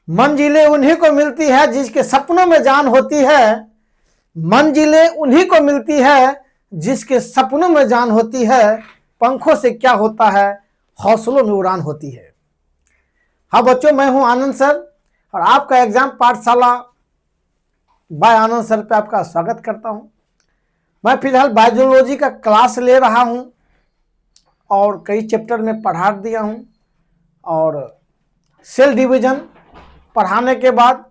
मंजिलें उन्हीं को मिलती है जिसके सपनों में जान होती है। मंजिलें उन्हीं को मिलती है जिसके सपनों में जान होती है। पंखों से क्या होता है, हौसलों में उड़ान होती है। हाँ बच्चों, मैं हूं आनंद सर और आपका एग्जाम पाठशाला बाय आनंद सर पे आपका स्वागत करता हूं। मैं फिलहाल बायोलॉजी का क्लास ले रहा हूं और कई चैप्टर में पढ़ा दिया हूं और सेल डिवीजन पढ़ाने के बाद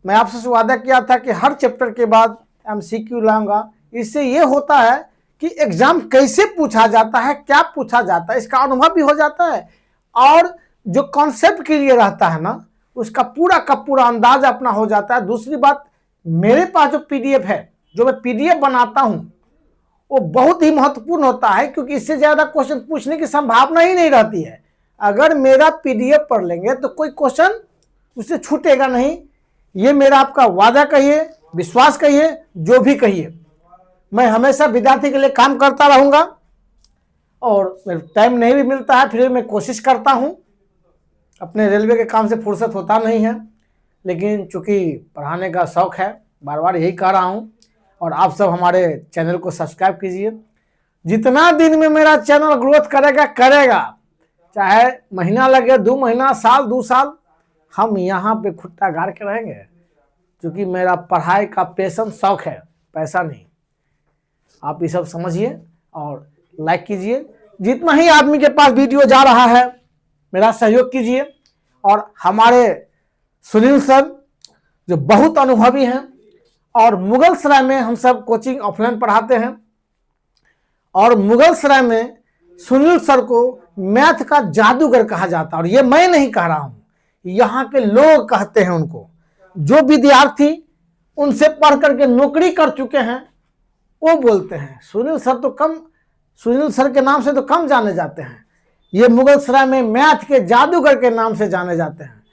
मैं आपसे वादा किया था कि हर चैप्टर के बाद एमसीक्यू लाऊंगा। इससे ये होता है कि एग्जाम कैसे पूछा जाता है, क्या पूछा जाता है, इसका अनुभव भी हो जाता है और जो कॉन्सेप्ट के लिए रहता है ना, उसका पूरा का पूरा अंदाज अपना हो जाता है। दूसरी बात, मेरे पास जो पीडीएफ है, जो मैं पीडीएफ बनाता हूं, वो बहुत ही महत्वपूर्ण होता है क्योंकि इससे ज्यादा क्वेश्चन पूछने की संभावना ही नहीं रहती है। अगर मेरा पीडीएफ पढ़ लेंगे तो कोई क्वेश्चन उससे छूटेगा नहीं। ये मेरा आपका वादा कहिए, विश्वास कहिए, जो भी कहिए, मैं हमेशा विद्यार्थी के लिए काम करता रहूंगा और मेरे टाइम नहीं भी मिलता है फिर मैं कोशिश करता हूं। अपने रेलवे के काम से फुर्सत होता नहीं है, लेकिन चूंकि पढ़ाने का शौक है, बार बार यही कह रहा हूं। और आप सब हमारे चैनल को सब्सक्राइब कीजिए। जितना दिन में मेरा चैनल ग्रोथ करेगा, चाहे महीना लगे, 2 महीना, साल, 2 साल, हम यहाँ पे खुट्टा गाड़ के रहेंगे क्योंकि मेरा पढ़ाई का पैशन, शौक है, पैसा नहीं। आप ये सब समझिए और लाइक कीजिए। जितना ही आदमी के पास वीडियो जा रहा है मेरा सहयोग कीजिए। और हमारे सुनील सर जो बहुत अनुभवी हैं और मुगलसराय में हम सब कोचिंग ऑफलाइन पढ़ाते हैं और मुगलसराय में सुनील सर को मैथ का जादूगर कहा जाता है। और ये मैं नहीं कह रहा हूं, यहाँ के लोग कहते हैं उनको। जो विद्यार्थी उनसे पढ़ करके नौकरी कर चुके हैं वो बोलते हैं सुनील सर के नाम से तो कम जाने जाते हैं। ये मुगलसराय में मैथ के जादूगर के नाम से जाने जाते हैं।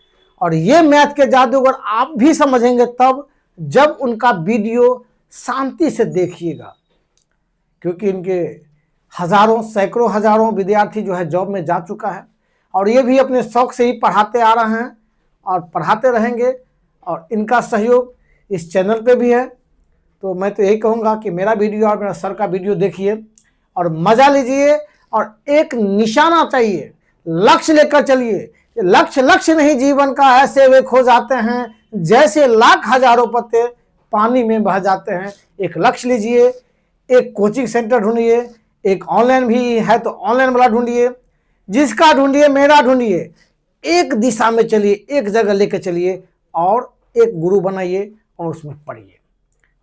और ये मैथ के जादूगर आप भी समझेंगे तब जब उनका वीडियो शांति से देखिएगा, क्योंकि इनके हजारों, सैकड़ों, हजारों विद्यार्थी जो है जॉब में जा चुका है और ये भी अपने शौक से ही पढ़ाते आ रहे हैं और पढ़ाते रहेंगे। और इनका सहयोग इस चैनल पे भी है। तो मैं तो यही कहूँगा कि मेरा वीडियो और मेरा सर का वीडियो देखिए और मज़ा लीजिए। और एक निशाना चाहिए, लक्ष्य लेकर चलिए। लक्ष्य नहीं जीवन का, ऐसे वे खो जाते हैं जैसे लाख हजारों पत्ते पानी में बह जाते हैं। एक लक्ष्य लीजिए, एक कोचिंग सेंटर ढूंढिए, एक ऑनलाइन भी है तो ऑनलाइन वाला ढूंढिए, जिसका ढूंढिए, मेरा ढूंढिए। एक दिशा में चलिए, एक जगह लेकर चलिए और एक गुरु बनाइए और उसमें पढ़िए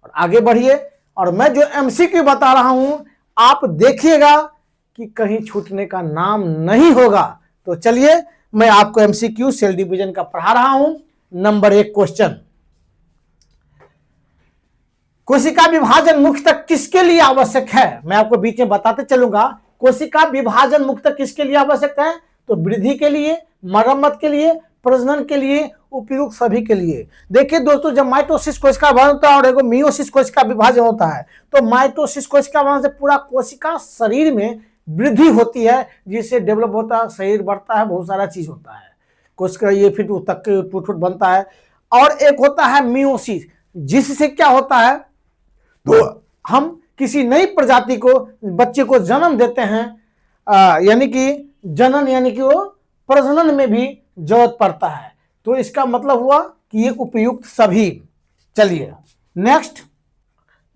और आगे बढ़िए। और मैं जो एमसीक्यू बता रहा हूं आप देखिएगा कि कहीं छूटने का नाम नहीं होगा। तो चलिए मैं आपको एमसीक्यू सेल डिवीजन का पढ़ा रहा हूं। नंबर 1 क्वेश्चन, कोशिका विभाजन मुख्यतः किसके लिए आवश्यक है? मैं आपको बीच में बताते चलूंगा। कोशिका विभाजन मुख्यतः किसके लिए आवश्यक है? तो वृद्धि के लिए, मरम्मत के लिए, प्रजनन के लिए, उपयुक्त सभी के लिए। देखिए दोस्तों, जब माइटोसिस कोशिका विभाजन होता है और एक मियोसिस कोशिका विभाजन होता है, तो माइटोसिस कोशिका विभाजन से पूरा कोशिका शरीर में वृद्धि होती है, जिससे डेवलप होता है, शरीर बढ़ता है, बहुत सारा चीज होता है। कोशिका ये फिर तक टूट बनता है। और एक होता है मियोसिस, जिससे क्या होता है, तो हम किसी नई प्रजाति को, बच्चे को जन्म देते हैं। यानी कि जनन, यानी कि वो प्रजनन में भी जरूरत पड़ता है। तो इसका मतलब हुआ कि ये उपयुक्त सभी। चलिए नेक्स्ट,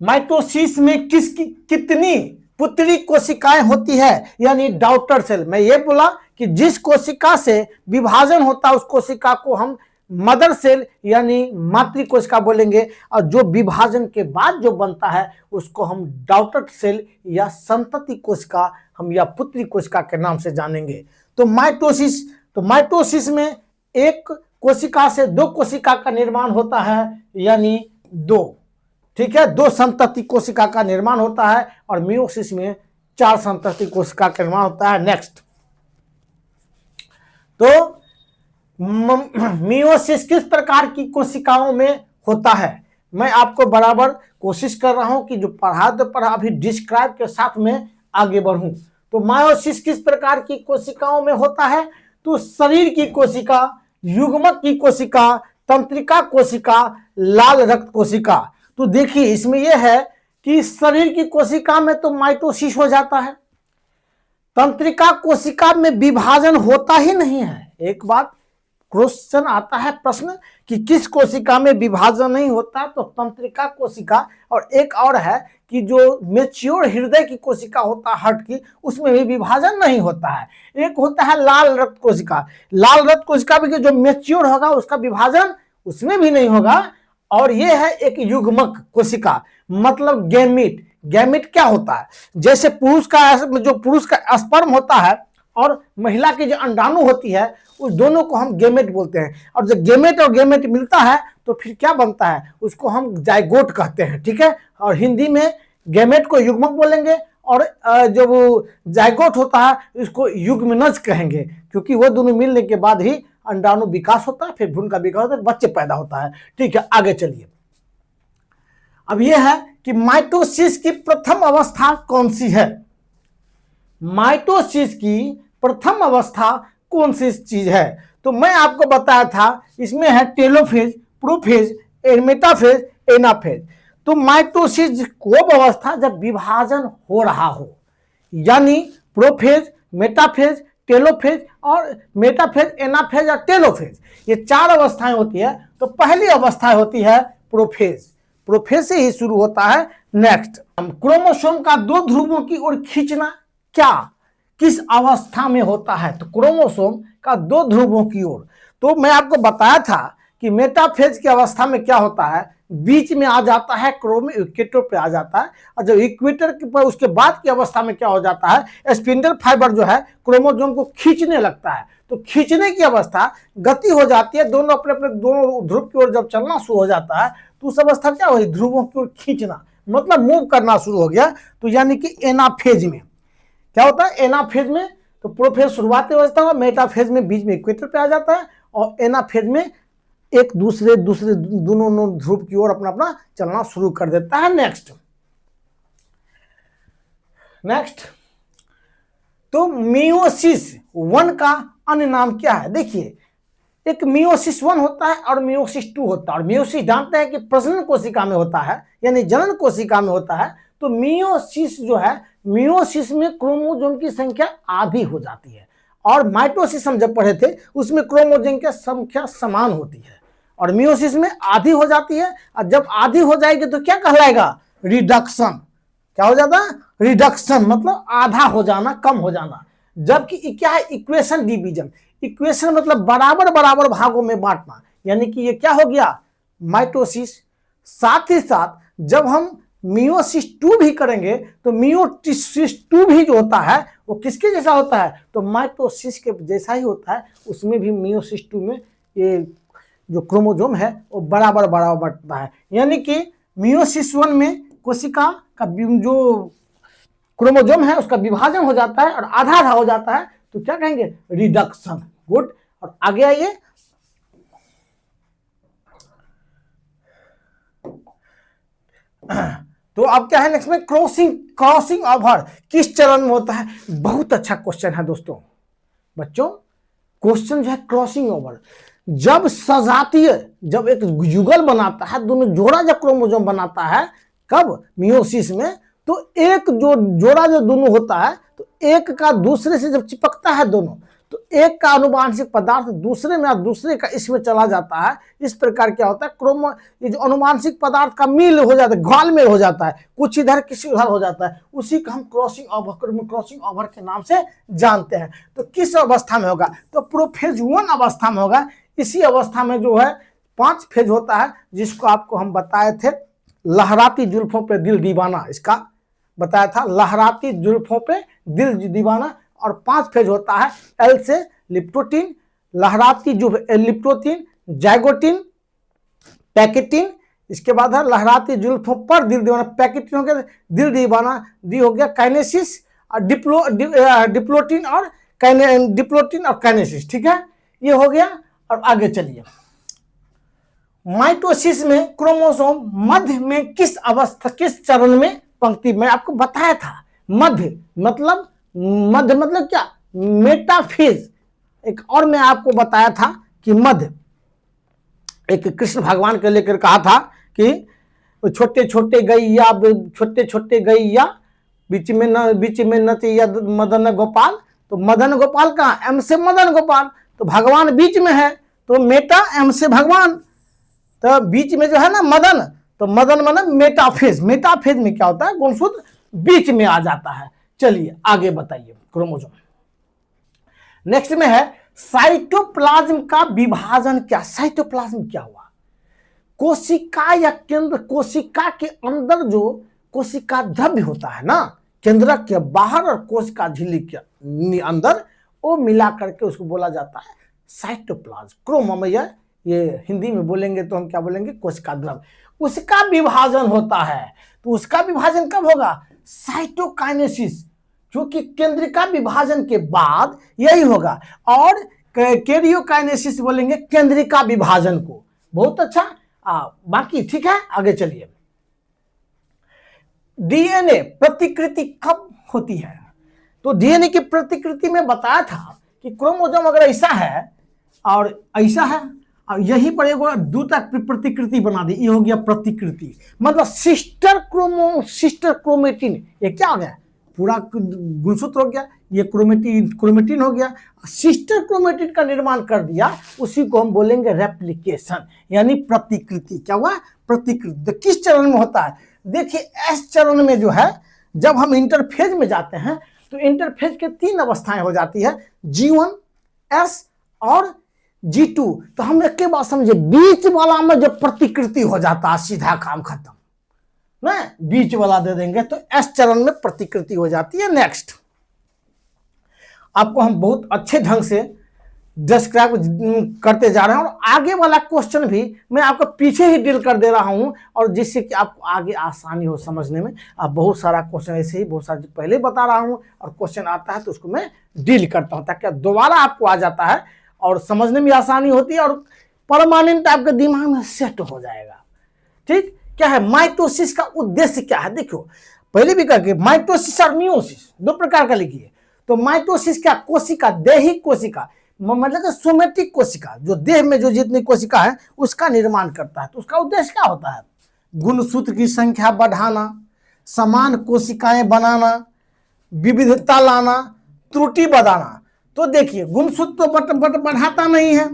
माइटोसिस में कितनी पुत्री कोशिकाएं होती है, यानी डॉटर सेल। मैं ये बोला कि जिस कोशिका से विभाजन होता है उस कोशिका को हम मदर सेल यानी मातृ कोशिका बोलेंगे, और जो विभाजन के बाद जो बनता है उसको हम डॉटर सेल या संतति कोशिका हम या पुत्री कोशिका के नाम से जानेंगे। तो माइटोसिस में एक कोशिका से 2 कोशिका का निर्माण होता है, यानी 2, ठीक है, 2 संतति कोशिका का निर्माण होता है। और मियोसिस में 4 संतति कोशिका का निर्माण होता है। नेक्स्ट, तो मियोसिस किस प्रकार की कोशिकाओं में होता है? मैं आपको बराबर कोशिश कर रहा हूं कि जो पढ़ा तो पढ़ा, अभी डिस्क्राइब के साथ में आगे बढ़ूं। तो मायोसिस किस प्रकार की कोशिकाओं में होता है? तो शरीर की कोशिका युग्मक की कोशिका, तंत्रिका कोशिका, लाल रक्त कोशिका। तो देखिए इसमें यह है कि शरीर की कोशिका में तो माइटोसिस हो जाता है, तंत्रिका कोशिका में विभाजन होता ही नहीं है। एक बात क्वेश्चन आता है प्रश्न कि किस कोशिका में विभाजन नहीं होता, तो तंत्रिका कोशिका, और एक और है कि जो मेच्योर हृदय की कोशिका होता है हार्ट की, उसमें भी विभाजन नहीं होता है। एक होता है लाल रक्त कोशिका, लाल रक्त कोशिका भी जो मेच्योर होगा उसका विभाजन उसमें भी नहीं होगा। और ये है एक युग्मक कोशिका, मतलब गैमीट। गैमीट क्या होता है, जैसे पुरुष का स्पर्म होता है और महिला की जो अंडाणु होती है, उस दोनों को हम गैमेट बोलते हैं। और जब गैमेट और गैमेट मिलता है तो फिर क्या बनता है, उसको हम जाइगोट कहते हैं, ठीक है। और हिंदी में गैमेट को युग्मक बोलेंगे और जो जाइगोट होता है इसको युग्मनज कहेंगे, क्योंकि वो दोनों मिलने के बाद ही अंडाणु विकास होता है, फिर भ्रूण का विकास होता है, बच्चे पैदा होता है, ठीक है। आगे चलिए, अब यह है कि माइटोसिस की प्रथम अवस्था कौन सी है। माइटोसिस की प्रथम अवस्था कौन सी चीज है, तो मैं आपको बताया था इसमें है टेलोफेज, प्रोफेज, मेटाफेज, एनाफेज। तो माइटोसिस कब अवस्था, जब विभाजन हो रहा हो, यानी प्रोफेज, मेटाफेज, टेलोफेज और मेटाफेज, एनाफेज और टेलोफेज, ये 4 अवस्थाएं होती है। तो पहली अवस्था होती है प्रोफेज, प्रोफेज से ही शुरू होता है। नेक्स्ट, क्रोमोसोम का 2 ध्रुवों की ओर खींचना क्या किस अवस्था में होता है, तो क्रोमोसोम का 2 ध्रुवों की ओर। तो मैं आपको बताया था कि मेटाफेज की अवस्था में क्या होता है, बीच में आ जाता है, क्रोम इक्वेटर पे आ जाता है। और जब इक्वेटर पर उसके बाद की अवस्था में क्या हो जाता है, स्पिंडल फाइबर जो है क्रोमोसोम को खींचने लगता है। तो खींचने की अवस्था, गति हो जाती है, दोनों अपने अपने दोनों ध्रुव की ओर जब चलना शुरू हो जाता है तो उस अवस्था क्या हुई, ध्रुवों की ओर खींचना, मतलब मूव करना शुरू हो गया। तो यानी कि एनाफेज में क्या होता है, एनाफेज में तो प्रोफेज शुरुआती अवस्था हुआ, मेटाफेज में बीच में इक्वेटर पे आ जाता है, और एनाफेज में एक दूसरे दोनों ध्रुव की ओर अपना अपना चलना शुरू कर देता है। नेक्स्ट, तो मियोसिस 1 का अन्य नाम क्या है। देखिए, एक मियोसिस 1 होता है और मियोसिस 2 होता है। और मियोसिस जानते हैं कि प्रजनन कोशिका में होता है, यानी जनन कोशिका में होता है। तो मियोसिस जो है, मियोसिस में क्रोमोसोम की संख्या आधी हो जाती है, और माइटोसिस हम जब पढ़े थे उसमें क्रोमोसोम की संख्या समान होती है, और मियोसिस में आधी हो जाती है। और जब आधी हो जाएगी तो क्या कहलाएगा, रिडक्शन। क्या हो जाता है, रिडक्शन, मतलब आधा हो जाना, कम हो जाना। जबकि क्या है, इक्वेशन डिवीजन। इक्वेशन मतलब बराबर बराबर भागों में बांटना, यानी कि ये क्या हो गया, माइटोसिस। साथ ही साथ जब हम मियोसिस 2 भी करेंगे तो मियोसिस 2 भी जो होता है वो किसके जैसा होता है, तो माइटोसिस के जैसा ही होता है। उसमें भी मियोसिस 2 में ये जो क्रोमोसोम है वो बराबर बराबर बढ़ता है। यानी कि मियोसिस 1 में कोशिका का जो क्रोमोसोम है उसका विभाजन हो जाता है और आधा आधा हो जाता है, तो क्या कहेंगे, रिडक्शन। गुड। और आगे आइए, तो अब क्या है नेक्स्ट में, क्रॉसिंग ओवर किस चरण में होता है। बहुत अच्छा क्वेश्चन है दोस्तों, बच्चों क्वेश्चन जो है क्रॉसिंग ओवर, जब सजातीय, जब एक युगल बनाता है, दोनों जोड़ा जब क्रोमोसोम बनाता है, कब, मियोसिस में, तो एक जो जोड़ा जो दोनों होता है, तो एक का दूसरे से जब चिपकता है दोनों, तो एक का अनुवांशिक पदार्थ दूसरे में और दूसरे का इसमें चला जाता है। इस प्रकार क्या होता है, ये जो अनुवांशिक पदार्थ का मिल हो जाता है, घुलमेल हो जाता है, कुछ इधर किसी उधर हो जाता है, उसी का हम क्रॉसिंग ओवर के नाम से जानते हैं। तो किस अवस्था में होगा, तो प्रोफेज 1 अवस्था में होगा। इसी अवस्था में जो है 5 फेज होता है, जिसको आपको हम बताए थे, लहराती जुल्फों पे दिल दीवाना, इसका बताया था, लहराती जुल्फों पे दिल दीवाना। और 5 फेज होता है, एल से लिप्टोटिन, लहराती जो लिप्टोटिन, जाइगोटिन, पैकेटिन, इसके बाद है लहराती जुल्फों पर दिल दीवाना, पैकेटिन हो गया दिल दीवाना, डी हो गया काइनेसिस, और डिप्लोटिन और काइनेसिस, ठीक है, ये हो गया। और आगे चलिए, माइटोसिस में क्रोमोसोम मध्य में किस अवस्था, किस चरण में पंक्ति, मैं आपको बताया था, मध्य मतलब क्या, मेटाफेज। एक और मैं आपको बताया था कि मध्य, एक कृष्ण भगवान के लेकर कहा था कि छोटे छोटे गैया बीच में नचैया मदन गोपाल। तो मदन गोपाल कहाँ, एम से मदन गोपाल, तो भगवान बीच में है, तो मेटा एम से भगवान, तो बीच में जो है ना मदन, तो मदन माने मेटाफेज। मेटाफेज में क्या होता है, गुणसूत्र बीच में आ जाता है। चलिए आगे बताइए क्रोमोसोम। नेक्स्ट में है साइटोप्लाज्म का विभाजन क्या। साइटोप्लाज्म क्या हुआ, कोशिका या केंद्र, कोशिका के अंदर जो कोशिका द्रव्य होता है ना, केंद्रक के बाहर और कोशिका झिल्ली के अंदर, वो मिला करके उसको बोला जाता है साइटोप्लाज्म। क्रोमोसोम ये हिंदी में बोलेंगे तो हम क्या बोलेंगे, कोशिका द्रव्य। उसका विभाजन होता है, तो उसका विभाजन कब होगा, साइटोकाइनेसिस, जो कि केंद्रिका विभाजन के बाद यही होगा। और कैरियोकाइनेसिस बोलेंगे केंद्रिका विभाजन को। बहुत अच्छा, बाकी ठीक है, आगे चलिए। डीएनए प्रतिकृति कब होती है, तो डीएनए की प्रतिकृति में बताया था कि क्रोमोसोम अगर ऐसा है और ऐसा है, और यहीं पर एक दूसरा प्रतिकृति बना दी, ये हो गया प्रतिकृति, मतलब सिस्टर क्रोमेटिन। ये क्या हो गया, पूरा गुणसूत्र हो गया, ये क्रोमेटिन हो गया, सिस्टर क्रोमेटिन का निर्माण कर दिया, उसी को हम बोलेंगे रेप्लिकेशन, यानी प्रतिकृति। क्या हुआ, प्रतिकृति। तो किस चरण में होता है, देखिए एस चरण में जो है, जब हम इंटरफेज में जाते हैं तो इंटरफेज के 3 अवस्थाएं हो जाती है, G1, S और G2। तो हम एक के बात समझे, बीच वाला में जब प्रतिकृति हो जाता है सीधा काम खत्म ना, बीच वाला दे देंगे तो एस चरण में प्रतिकृति हो जाती है। नेक्स्ट आपको हम बहुत अच्छे ढंग से डिस्क्राइब करते जा रहे हैं, और आगे वाला क्वेश्चन भी मैं आपको पीछे ही डील कर दे रहा हूं, और जिससे कि आपको आगे आसानी हो समझने में। आप बहुत सारा क्वेश्चन ऐसे ही बहुत सारे पहले बता रहा हूं, और क्वेश्चन आता है तो उसको मैं डील करता हूं, ताकि दोबारा आपको आ जाता है और समझने में आसानी होती है, और परमानेंट आपके दिमाग में सेट हो जाएगा। ठीक, क्या है माइटोसिस का उद्देश्य क्या है, देखो पहले भी करके, माइटोसिस और मियोसिस 2 प्रकार का लिखिए। तो माइटोसिस क्या, कोशिका, देही कोशिका, मतलब सोमेटिक कोशिका, जो देह में जो जितनी कोशिका है उसका निर्माण करता है। तो उसका उद्देश्य क्या होता है, गुणसूत्र की संख्या बढ़ाना, समान कोशिकाएं बनाना, विविधता लाना, त्रुटि बढ़ाना। तो देखिए गुणसूत्र तो बढ़ाता नहीं है,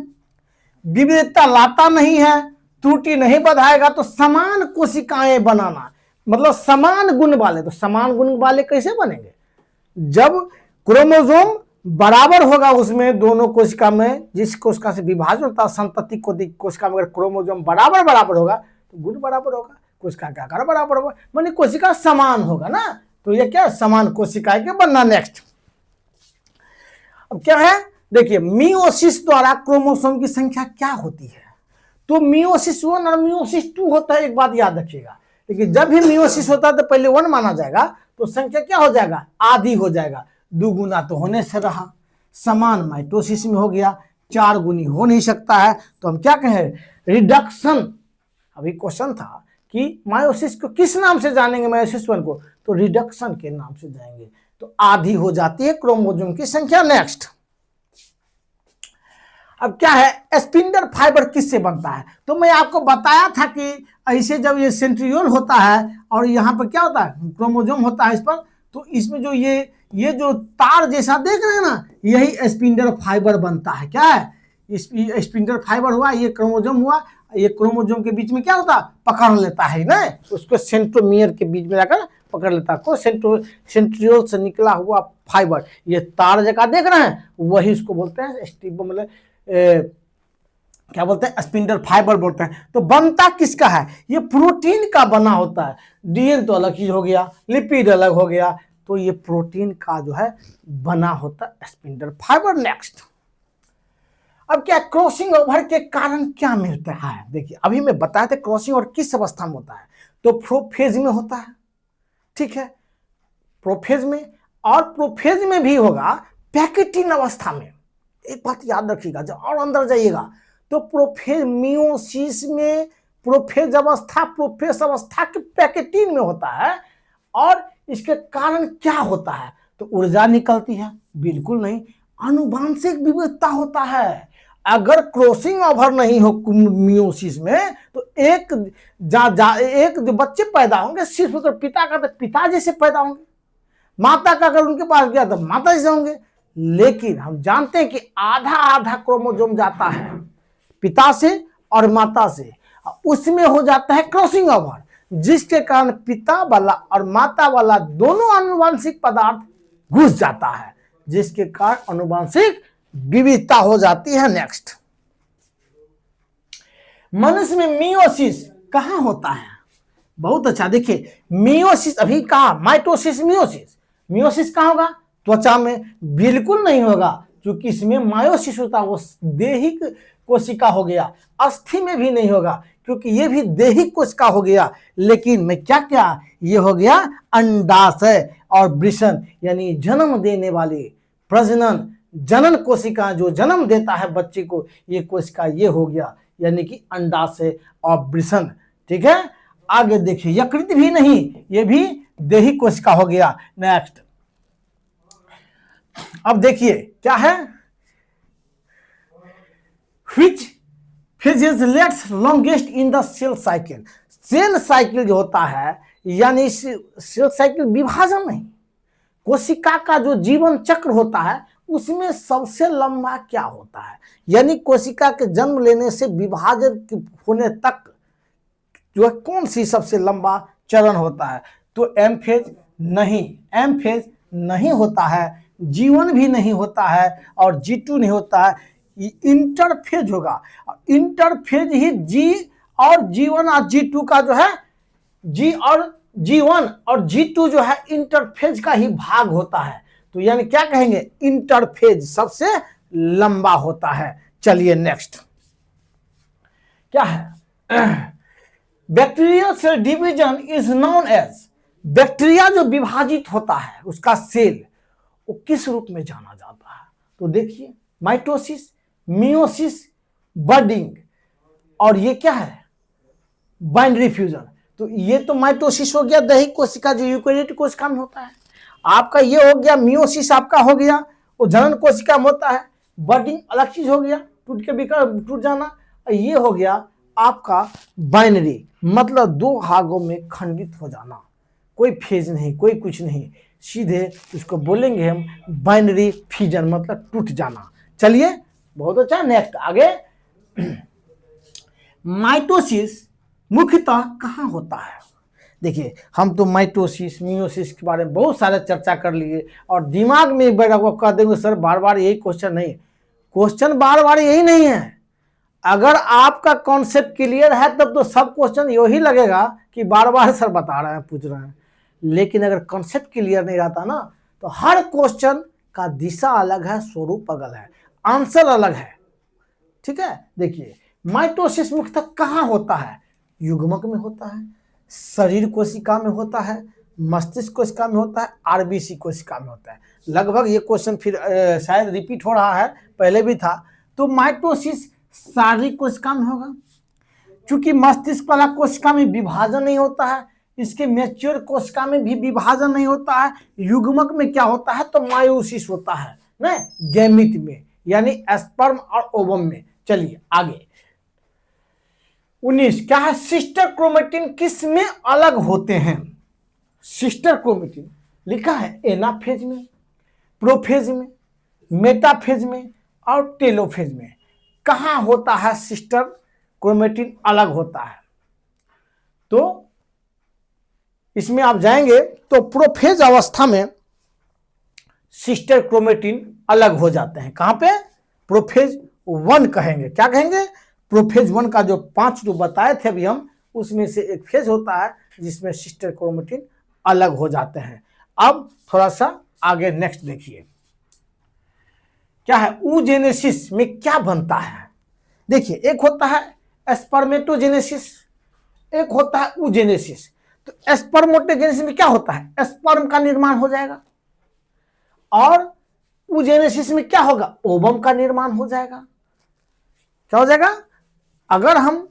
विविधता लाता नहीं है, त्रुटि नहीं बढ़ाएगा, तो समान कोशिकाएं बनाना, मतलब समान गुण वाले। तो समान गुण वाले कैसे बनेंगे, जब क्रोमोसोम बराबर होगा उसमें दोनों कोशिका में, जिस कोशिका से विभाजन होता है संतति कोशिका में, अगर क्रोमोसोम बराबर होगा तो गुण बराबर होगा, कोशिका का आकार बराबर होगा, माने कोशिका समान होगा ना। तो ये क्या, समान कोशिकाएं के बनना। नेक्स्ट अब क्या है, देखिए मियोसिस द्वारा क्रोमोसोम की संख्या क्या होती है। तो मियोसिस 1 और मियोसिस 2 होता है, एक बात याद रखिएगा। लेकिन जब भी मियोसिस होता है तो पहले 1 माना जाएगा, तो संख्या क्या हो जाएगा, आधी हो जाएगा। 2 गुना तो होने से रहा, समान माइटोसिस में हो गया, 4 गुनी हो नहीं सकता है, तो हम क्या कहें, रिडक्शन। अभी क्वेश्चन था कि मायोसिस को किस नाम से जानेंगे, मायोसिस 1 को, तो रिडक्शन के नाम से जाएंगे। तो आधी हो जाती है क्रोमोसोम की संख्या। नेक्स्ट अब क्या है, स्पिंडल फाइबर किससे बनता है। तो मैं आपको बताया था कि ऐसे जब ये सेंट्रियोल होता है और यहाँ पर क्या होता है, क्रोमोसोम होता है इस पर, तो इसमें जो ये जो तार जैसा देख रहे हैं ना, यही स्पिंडल फाइबर बनता है। क्या है, स्पिंडल फाइबर हुआ, ये क्रोमोसोम हुआ, ये क्रोमोसोम के बीच में क्या होता है, पकड़ लेता है ना, उसको सेंट्रोमियर के बीच में जाकर पकड़ लेता है, को सेंट्रियोल से निकला हुआ फाइबर, ये तार जगह देख रहे हैं, वही उसको बोलते हैं मतलब क्या बोलते हैं, स्पिंडल फाइबर बोलते हैं। तो बनता किसका है, ये प्रोटीन का बना होता है। डीएनए तो अलग चीज हो गया, लिपिड अलग हो गया, तो ये प्रोटीन का जो है बना होता है स्पिंडल फाइबर। नेक्स्ट अब क्या, क्रॉसिंग ओवर के कारण क्या मिलता है। देखिए अभी मैं बताया था क्रॉसिंग ओवर किस अवस्था में होता है, तो प्रोफेज में होता है। ठीक है, प्रोफेज में, और प्रोफेज में भी होगा पैकेटिन अवस्था में। एक बात याद रखिएगा, जब और अंदर जाइएगा तो प्रोफेज, मियोसिस में प्रोफेज अवस्था के पैकेटिन में होता है। और इसके कारण क्या होता है, तो ऊर्जा निकलती है, बिल्कुल नहीं, आनुवांशिक विविधता होता है। अगर क्रॉसिंग ओवर नहीं हो मियोसिस में तो एक जो बच्चे पैदा होंगे सिर्फ अगर पिता का तो पिता जैसे पैदा होंगे, माता का अगर उनके पास गया तो माता जैसे होंगे। लेकिन हम जानते हैं कि आधा आधा क्रोमोसोम जाता है पिता से और माता से, उसमें हो जाता है क्रॉसिंग ओवर, जिसके कारण पिता वाला और माता वाला दोनों आनुवंशिक पदार्थ घुस जाता है, जिसके कारण आनुवंशिक विविधता हो जाती है। नेक्स्ट, मनुष्य में मियोसिस कहां होता है? बहुत अच्छा, देखिए मियोसिस अभी कहा, माइटोसिस मियोसिस, मियोसिस कहां होगा? त्वचा में? बिल्कुल नहीं होगा, क्योंकि इसमें मायोसिस होता है वो देहिक कोशिका हो गया। अस्थि में भी नहीं होगा, क्योंकि ये भी देहिक कोशिका हो गया। लेकिन मैं क्या ये हो गया अंडाशय और वृषण, यानी जन्म देने वाले प्रजनन जनन कोशिका जो जन्म देता है बच्चे को, ये कोशिका ये हो गया, यानी कि अंडाशय और वृषण। ठीक है, आगे देखिए, यकृत भी नहीं, ये भी देहिक कोशिका हो गया। नेक्स्ट, अब देखिए क्या है, which phases lasts longest in the cell cycle? Cell cycle जो होता है, यानी सेल साइकिल विभाजन नहीं, कोशिका का जो जीवन चक्र होता है उसमें सबसे लंबा क्या होता है? यानी कोशिका के जन्म लेने से विभाजन होने तक जो है कौन सी सबसे लंबा चरण होता है? तो एम फेज नहीं, एम फेज नहीं होता है, G1 भी नहीं होता है और G2 नहीं होता है, इंटरफेज होगा। इंटरफेज ही G और G1 और G2 का जो है, G और G1 और G2 जो है इंटरफेज का ही भाग होता है। तो यानी क्या कहेंगे, इंटरफेज सबसे लंबा होता है। चलिए नेक्स्ट क्या है, bacterial cell division is known as, bacteria जो विभाजित होता है उसका सेल वो किस रूप में जाना जाता है? तो देखिए, माइटोसिस, मियोसिस, बडिंग, और ये क्या है, बाइनरी फ्यूजन। तो ये तो माइटोसिस हो गया दैहिक कोशिका जो यूकेरियोटिक कोशिका में होता है, आपका ये हो गया मियोसिस, आपका हो गया वो जनन कोशिका में होता है। बडिंग अलग चीज हो गया, टूट जाना। ये हो गया आपका बाइनरी, मतलब दो भागों में खंडित हो जाना, कोई फेज नहीं, कोई कुछ नहीं, सीधे उसको बोलेंगे हम बाइनरी फ्यूजन, मतलब टूट जाना। चलिए बहुत अच्छा, नेक्स्ट आगे, माइटोसिस मुख्यतः कहाँ होता है? देखिए, हम तो माइटोसिस मियोसिस के बारे में बहुत सारे चर्चा कर लिए और दिमाग में बैठा हुआ कह देंगे सर बार बार यही क्वेश्चन नहीं, क्वेश्चन बार बार यही नहीं है। अगर आपका कॉन्सेप्ट क्लियर है तब तो सब क्वेश्चन यही लगेगा कि बार बार सर बता रहे हैं, पूछ रहे हैं। लेकिन अगर कॉन्सेप्ट क्लियर नहीं रहता ना तो हर क्वेश्चन का दिशा अलग है, स्वरूप अलग है, आंसर अलग है। ठीक है, देखिए माइटोसिस मुख्यतः कहाँ होता है? युग्मक में होता है, शरीर कोशिका में होता है, मस्तिष्क कोशिका में होता है, आरबीसी कोशिका में होता है। लगभग ये क्वेश्चन फिर शायद रिपीट हो रहा है, पहले भी था। तो माइटोसिस शारीरिक कोशिका में होगा, क्योंकि मस्तिष्क वाला कोशिका में विभाजन नहीं होता है, इसके मैच्योर कोशिका में भी विभाजन नहीं होता है। युग्मक में क्या होता है? तो मायोसिस होता है ना, गैमीट में, यानी स्पर्म और ओवम में। चलिए आगे, 19 क्या है, सिस्टर क्रोमेटिन किस में अलग होते हैं? सिस्टर क्रोमेटिन लिखा है एनाफेज में, प्रोफेज में, मेटाफेज में और टेलोफेज में। कहाँ होता है सिस्टर क्रोमेटिन अलग होता है? तो इसमें आप जाएंगे तो प्रोफेज अवस्था में सिस्टर क्रोमेटिन अलग हो जाते हैं। कहां पे? प्रोफेज 1 कहेंगे। क्या कहेंगे? प्रोफेज 1 का जो 5 जो बताए थे अभी हम, उसमें से एक फेज होता है जिसमें सिस्टर क्रोमेटिन अलग हो जाते हैं। अब थोड़ा सा आगे नेक्स्ट देखिए, क्या है, oogenesis में क्या बनता है? देखिए, एक होता है स्पर्मेटोजेनेसिस, एक होता है oogenesis। तो स्पर्मेटोजेनेसिस में क्या होता है? स्पर्म का निर्माण हो जाएगा, और oogenesis में क्या होगा? ओवम का निर्माण हो जाएगा। क्या हो जाएगा? अगर हम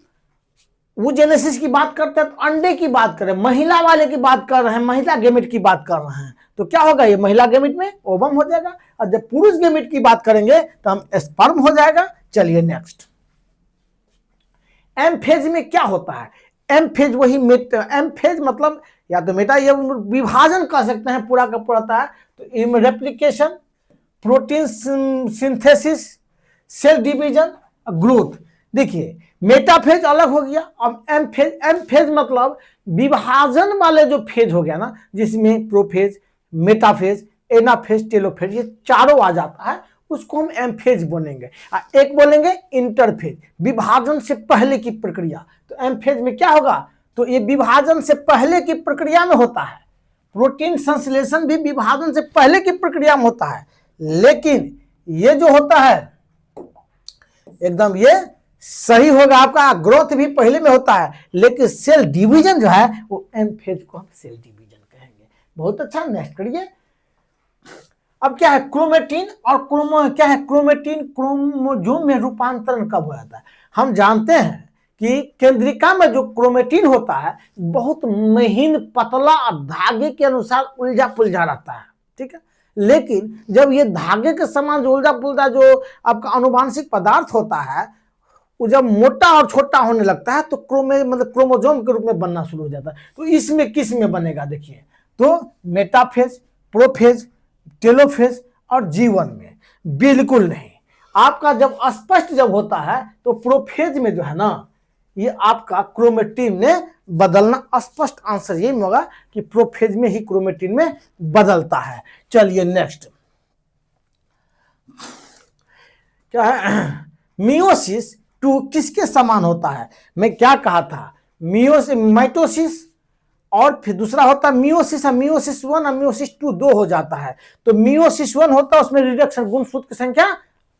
oogenesis की बात करते हैं तो अंडे की बात करें, महिला वाले की बात कर रहे हैं, महिला गेमेट की बात कर रहे हैं, तो क्या होगा? ये महिला गेमेट में ओवम हो जाएगा। और जब पुरुष गेमेट की बात करेंगे तो हम स्पर्म हो जाएगा, चलिए नेक्स्ट, एम फेज में क्या होता है? एम फेज वही एम फेज मतलब या तो मेटा ये विभाजन कह सकते हैं पूरा का पूरा है। तो replication, protein synthesis, cell division, growth. देखिए मेटाफेज अलग हो गया। अब एम फेज मतलब विभाजन वाले जो फेज हो गया ना, जिसमें प्रोफेज, मेटाफेज, एनाफेज, टेलोफेज, ये चारों आ जाता है, उसको हम एम फेज बोलेंगे। एक बोलेंगे इंटरफेज, विभाजन से पहले की प्रक्रिया। तो एम फेज में क्या होगा? तो ये विभाजन से पहले की प्रक्रिया में होता है। प्रोटीन संश्लेषण भी विभाजन से पहले की प्रक्रिया में होता है, लेकिन ये जो होता है एकदम ये सही होगा आपका, ग्रोथ भी पहले में होता है, लेकिन सेल डिवीजन जो है वो एम फेज को हम सेल डिवीजन कहेंगे। बहुत अच्छा, नेक्स्ट करिए। अब क्या है क्रोमेटिन और क्या है क्रोमेटिन क्रोमोसोम में रूपांतरण कब हो जाता है? हम जानते हैं कि केंद्रिका में जो क्रोमेटिन होता है बहुत महीन पतला धागे के अनुसार उलझा पुलझा रहता है, ठीक है। लेकिन जब ये धागे के समान जो उलझा पुलझा जो आपका अनुवांशिक पदार्थ होता है वो जब मोटा और छोटा होने लगता है तो क्रोमोसोम के रूप में बनना शुरू हो जाता है। तो इसमें किस में बनेगा? देखिए, तो मेटाफेज, प्रोफेज, टेलोफेज और जीवन में बिल्कुल नहीं। आपका जब स्पष्ट जब होता है तो प्रोफेज में जो है ना, ये आपका क्रोमेटिन ने बदलना, स्पष्ट आंसर ये होगा कि प्रोफेज में ही क्रोमेटिन में बदलता है। चलिए नेक्स्ट, क्या है मियोसिस 2 किसके समान होता है? मैं क्या कहा था, माइटोसिस और फिर दूसरा होता है मियोसिस, मियोसिस 1 और मियोसिस 2 दो हो जाता है। तो मियोसिस 1 होता है उसमें रिडक्शन, गुणसूत्र की संख्या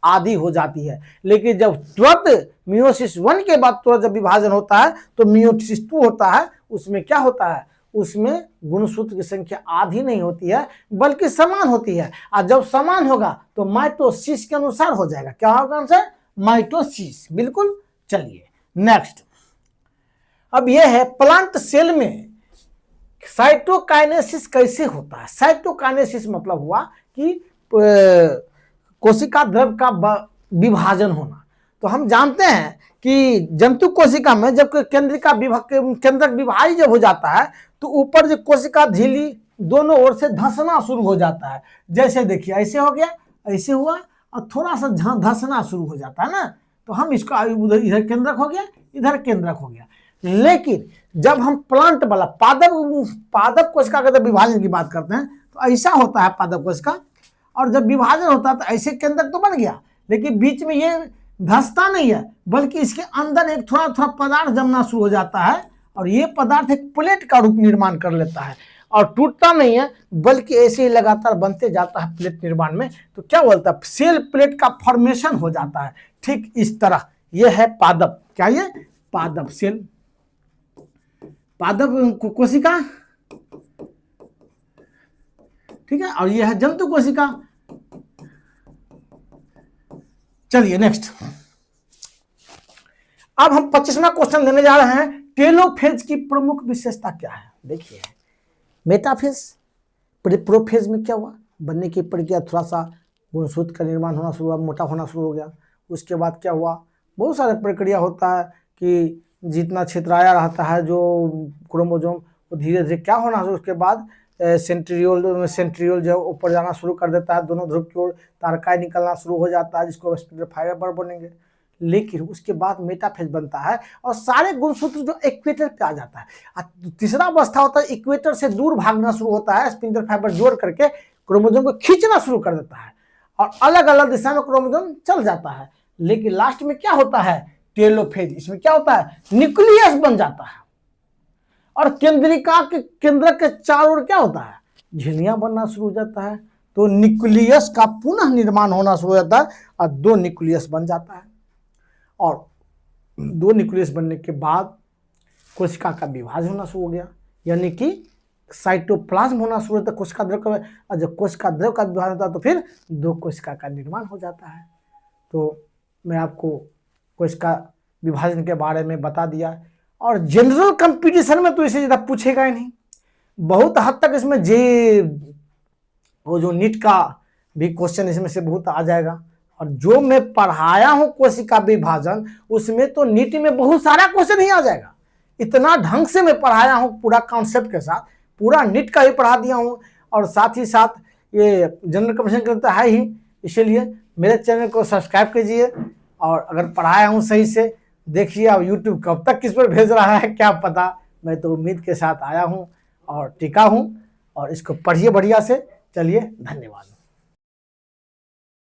आधी हो जाती है, लेकिन जब तुरंत मियोसिस 1 के बाद तुरंत जब विभाजन होता है तो मियोसिस 2 होता है, उसमें क्या होता है, उसमें गुणसूत्र की संख्या आधी नहीं होती है बल्कि समान होती है। और जब समान होगा तो माइटोसिस के अनुसार हो जाएगा। क्या होगा आंसर? माइटोसिस, बिल्कुल। चलिए नेक्स्ट, अब यह है प्लांट सेल में साइटोकाइनेसिस कैसे होता है? साइटोकाइनेसिस मतलब हुआ कि कोशिका द्रव्य का विभाजन होना। तो हम जानते हैं कि जंतु कोशिका में जब केंद्रक विभाजित जब हो जाता है तो ऊपर जो कोशिका झिल्ली दोनों ओर से धंसना शुरू हो जाता है। जैसे देखिए ऐसे हो गया, ऐसे हुआ और थोड़ा सा धंसना शुरू हो जाता है ना, तो हम इसका इधर केंद्रक हो गया, इधर केंद्रक हो गया। लेकिन जब हम प्लांट वाला पादप कोशिका का जब विभाजन की बात करते हैं तो ऐसा होता है पादप कोशिका, और जब विभाजन होता है तो ऐसे केंद्रक तो बन गया, लेकिन बीच में ये धंसता नहीं है बल्कि इसके अंदर एक थोड़ा थोड़ा पदार्थ जमना शुरू हो जाता है, और ये पदार्थ एक प्लेट का रूप निर्माण कर लेता है और टूटता नहीं है बल्कि ऐसे ही लगातार बनते जाता है प्लेट निर्माण में। तो क्या बोलता है, सेल प्लेट का फॉर्मेशन हो जाता है। ठीक इस तरह यह है पादप, क्या ये पादप सेल, पादप कोशिका, ठीक है, और यह है जंतु कोशिका। चलिए नेक्स्ट, अब हम 25वां क्वेश्चन लेने जा रहे हैं। टेलोफेज की प्रमुख विशेषता क्या है? देखिए मेटाफेज, प्रोफेज में क्या हुआ, बनने की प्रक्रिया थोड़ा सा गुणसूत्र का निर्माण होना शुरू हुआ, मोटा होना शुरू हो गया। उसके बाद क्या हुआ, बहुत सारे प्रक्रिया होता है कि जितना क्षेत्राया रहता है जो क्रोमोसोम वो धीरे धीरे क्या होना शुरू, उसके बाद सेंट्रियोल जो ऊपर जाना शुरू कर देता है, दोनों ध्रुव की ओर तारकाय निकलना शुरू हो जाता है जिसको स्पिंडल फाइबर बनेंगे। लेकिन उसके बाद मेटाफेज बनता है और सारे गुणसूत्र जो इक्वेटर पे आ जाता है। तीसरा अवस्था होता है इक्वेटर से दूर भागना शुरू होता है, स्पिंडल फाइबर जोड़ करके क्रोमोसोम को खींचना शुरू कर देता है और अलग अलग दिशा में क्रोमोसोम चल जाता है। लेकिन लास्ट में क्या होता है, टेलोफेज, इसमें क्या होता है, न्यूक्लियस बन जाता है और केंद्रक के चारों ओर क्या होता है, झिल्लियां बनना शुरू हो जाता है। तो न्यूक्लियस का पुनः निर्माण होना शुरू हो जाता है और 2 न्यूक्लियस बन जाता है, और 2 न्यूक्लियस बनने के बाद कोशिका का विभाजन होना शुरू हो गया, यानी कि साइटोप्लाज्म होना शुरू होता है कोशिका द्रव्य का, और जब कोशिका द्रव्य का विभाजन होता है तो फिर 2 कोशिका का निर्माण हो जाता है। तो मैं आपको कोशिका विभाजन के बारे में बता दिया, और जनरल कंपटीशन में तो इसे ज़्यादा पूछेगा ही नहीं, बहुत हद तक इसमें वो जो नीट का भी क्वेश्चन इसमें से बहुत आ जाएगा, और जो मैं पढ़ाया हूं कोशिका विभाजन, उसमें तो नीट में बहुत सारा क्वेश्चन ही आ जाएगा। इतना ढंग से मैं पढ़ाया हूं पूरा कॉन्सेप्ट के साथ, पूरा नीट का ही पढ़ा दिया हूं, और साथ ही साथ ये जनरल कमीशन करता है ही। इसीलिए मेरे चैनल को सब्सक्राइब कीजिए, और अगर पढ़ाया हूं सही से देखिए। अब यूट्यूब कब तक किस पर भेज रहा है क्या पता, मैं तो उम्मीद के साथ आया हूं और टिका हूं, और इसको पढ़िए बढ़िया से। चलिए, धन्यवाद।